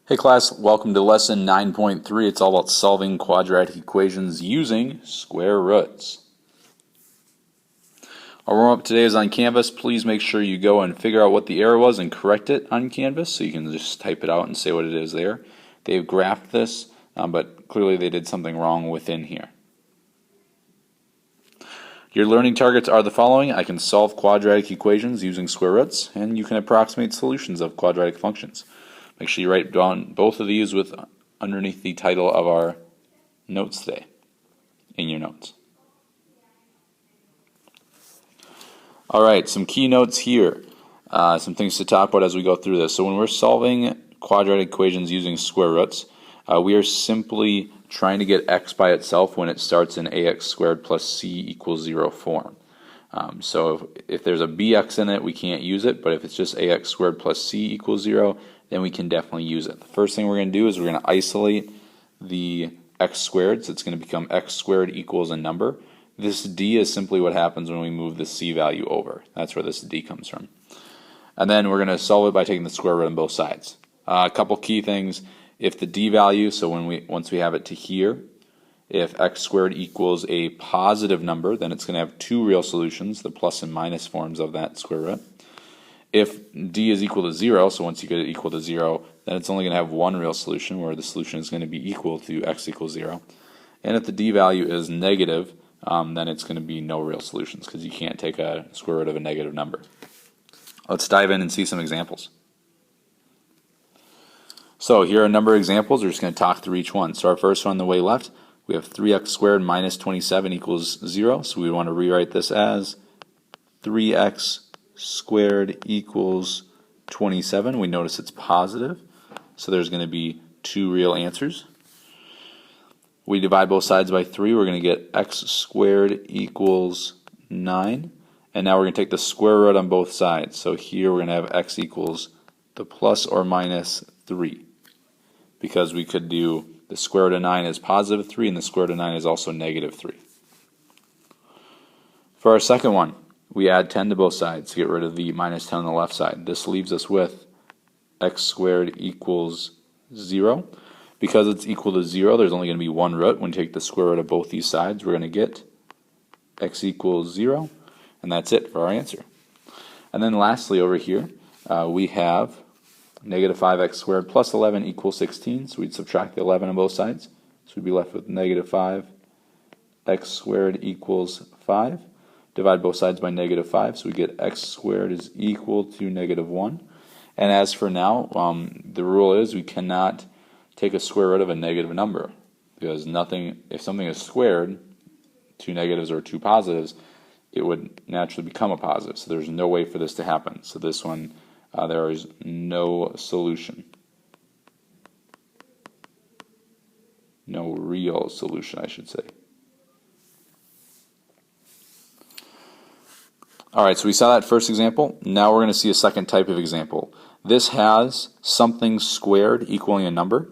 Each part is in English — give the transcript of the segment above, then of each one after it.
Hey class, welcome to lesson 9.3. It's all about solving quadratic equations using square roots. Our warm-up today is on Canvas. Please make sure you go and figure out what the error was and correct it on Canvas, so you can just type it out and say what it is there. They've graphed this, but clearly they did something wrong within here. Your learning targets are the following. I can solve quadratic equations using square roots, and you can approximate solutions of quadratic functions. Make sure you write down both of these with underneath the title of our notes today in your notes. All right, some key notes here, some things to talk about as we go through this. So when we're solving quadratic equations using square roots, we are simply trying to get x by itself when it starts in ax squared plus c equals 0 form. So if there's a bx in it, we can't use it, but if it's just ax squared plus c equals 0, then we can definitely use it. The first thing we're going to do is we're going to isolate the x squared, so it's going to become x squared equals a number. This d is simply what happens when we move the c value over. That's where this d comes from. And then we're going to solve it by taking the square root on both sides. A couple key things. If the d value, so once we have it to here, if x squared equals a positive number, then it's going to have two real solutions, the plus and minus forms of that square root. If d is equal to 0, so once you get it equal to 0, then it's only going to have one real solution, where the solution is going to be equal to x equals 0. And if the d value is negative, then it's going to be no real solutions, because you can't take a square root of a negative number. Let's dive in and see some examples. So here are a number of examples. We're just going to talk through each one. So our first one on the way left, we have 3x squared minus 27 equals 0. So we want to rewrite this as 3x squared equals 27. We notice it's positive, so there's going to be two real answers. We divide both sides by 3. We're going to get x squared equals 9. And now we're going to take the square root on both sides. So here we're going to have x equals the plus or minus 3. Because we could do the square root of 9 is positive 3, and the square root of 9 is also negative 3. For our second one, we add 10 to both sides to get rid of the minus 10 on the left side. This leaves us with x squared equals 0. Because it's equal to 0, there's only going to be one root. When you take the square root of both these sides, we're going to get x equals 0, and that's it for our answer. And then lastly over here, we have negative 5x squared plus 11 equals 16, so we'd subtract the 11 on both sides. So we'd be left with negative 5x squared equals 5. Divide both sides by negative 5, so we get x squared is equal to negative 1. And as for now, the rule is we cannot take a square root of a negative number, because if something is squared, two negatives or two positives, it would naturally become a positive. So there's no way for this to happen. So this one, there is no solution. No real solution, I should say. Alright, so we saw that first example. Now we're going to see a second type of example. This has something squared equaling a number.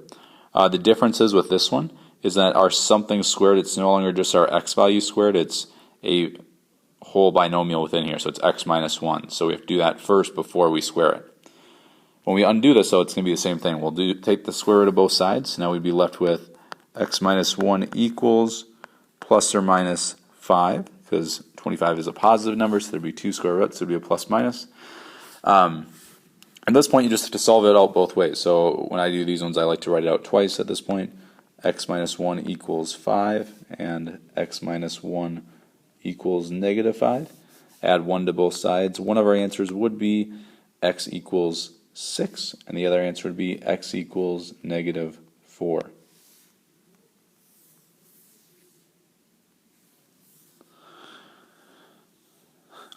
The differences with this one is that our something squared, it's no longer just our x value squared, it's a whole binomial within here, so it's x minus 1. So we have to do that first before we square it. When we undo this, though, it's going to be the same thing. We'll take the square root of both sides. Now we'd be left with x minus 1 equals plus or minus 5, because 25 is a positive number, so there'd be two square roots, so it'd be a plus minus. At this point, you just have to solve it out both ways. So when I do these ones, I like to write it out twice at this point. X minus 1 equals 5, and x minus 1 equals negative 5. Add 1 to both sides. One of our answers would be x equals 6, and the other answer would be x equals negative 4.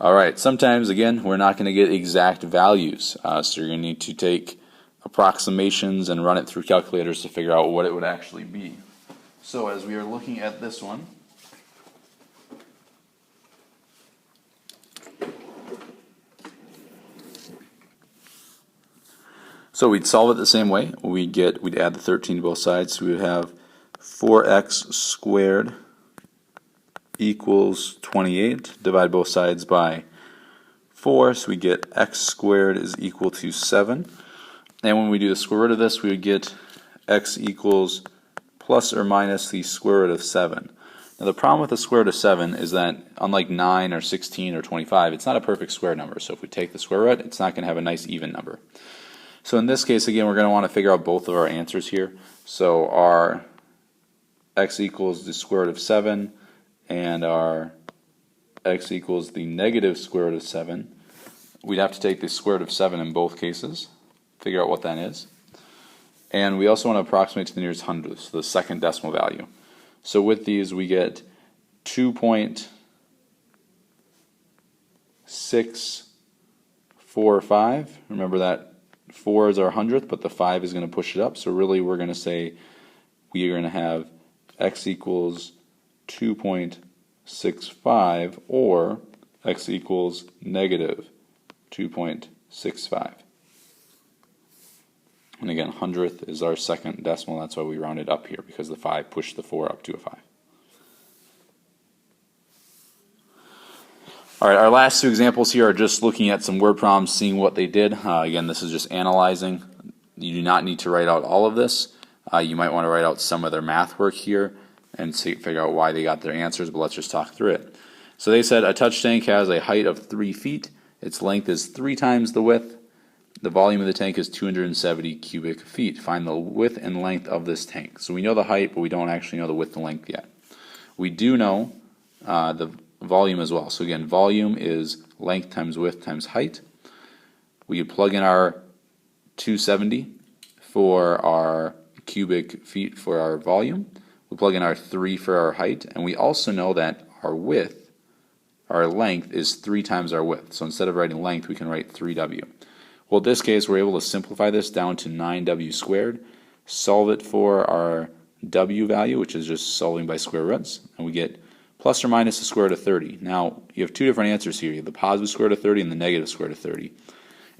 Alright, sometimes, again, we're not going to get exact values, so you're going to need to take approximations and run it through calculators to figure out what it would actually be. So as we are looking at this one, so we'd solve it the same way. We'd add the 13 to both sides, so we would have 4x squared equals 28. Divide both sides by 4, so we get x squared is equal to 7. And when we do the square root of this, we would get x equals plus or minus the square root of 7. Now the problem with the square root of 7 is that unlike 9 or 16 or 25, it's not a perfect square number. So if we take the square root, it's not going to have a nice even number. So in this case, again, we're going to want to figure out both of our answers here. So our x equals the square root of 7 and our x equals the negative square root of 7. We'd have to take the square root of 7 in both cases, figure out what that is. And we also want to approximate to the nearest hundredth, so the second decimal value. So with these, we get 2.645. Remember that 4 is our hundredth, but the 5 is going to push it up. So really, we're going to say we are going to have x equals 2.65 or x equals negative 2.65. And again, hundredth is our second decimal. That's why we rounded up here, because the 5 pushed the 4 up to a 5. All right, our last two examples here are just looking at some word problems, seeing what they did. Again, this is just analyzing. You do not need to write out all of this. You might want to write out some of their math work here and figure out why they got their answers, but let's just talk through it. So they said a touch tank has a height of 3 feet. Its length is 3 times the width. The volume of the tank is 270 cubic feet. Find the width and length of this tank. So we know the height, but we don't actually know the width and length yet. We do know the volume as well. So again, volume is length times width times height. We could plug in our 270 for our cubic feet for our volume. We plug in our 3 for our height, and we also know that our width, our length, is 3 times our width. So instead of writing length, we can write 3w. Well, in this case, we're able to simplify this down to 9w squared, solve it for our w value, which is just solving by square roots, and we get plus or minus the square root of 30. Now, you have two different answers here. You have the positive square root of 30 and the negative square root of 30.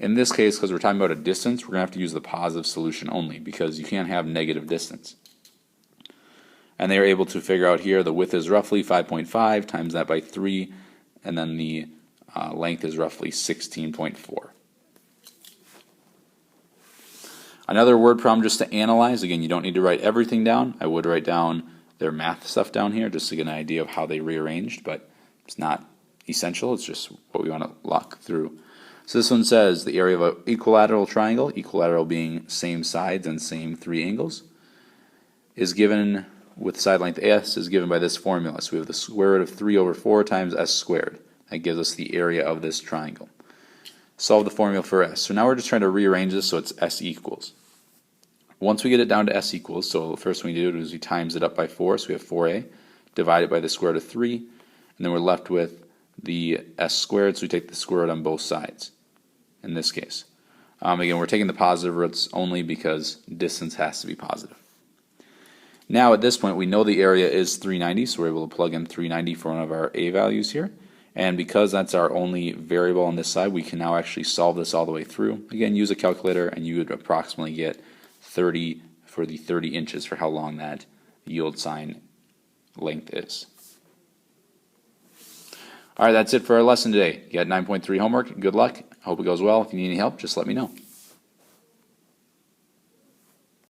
In this case, because we're talking about a distance, we're going to have to use the positive solution only, because you can't have negative distance. And they are able to figure out here the width is roughly 5.5 times that by 3, and then the length is roughly 16.4. Another word problem just to analyze. Again, you don't need to write everything down. I would write down their math stuff down here just to get an idea of how they rearranged, but it's not essential. It's just what we want to look through. So this one says the area of an equilateral triangle, equilateral being same sides and same 3 angles, is given with side length s is given by this formula. So we have the square root of 3 over 4 times s squared. That gives us the area of this triangle. Solve the formula for s. So now we're just trying to rearrange this so it's s equals. Once we get it down to s equals, so the first thing we do is we times it up by 4, so we have 4a, divide it by the square root of 3, and then we're left with the s squared, so we take the square root on both sides in this case. Again, we're taking the positive roots only because distance has to be positive. Now at this point we know the area is 390, so we're able to plug in 390 for one of our a values here. And because that's our only variable on this side, we can now actually solve this all the way through. Again, use a calculator and you would approximately get 30 for the 30 inches for how long that yield sign length is. Alright, that's it for our lesson today. You got 9.3 homework. Good luck. I hope it goes well. If you need any help, just let me know.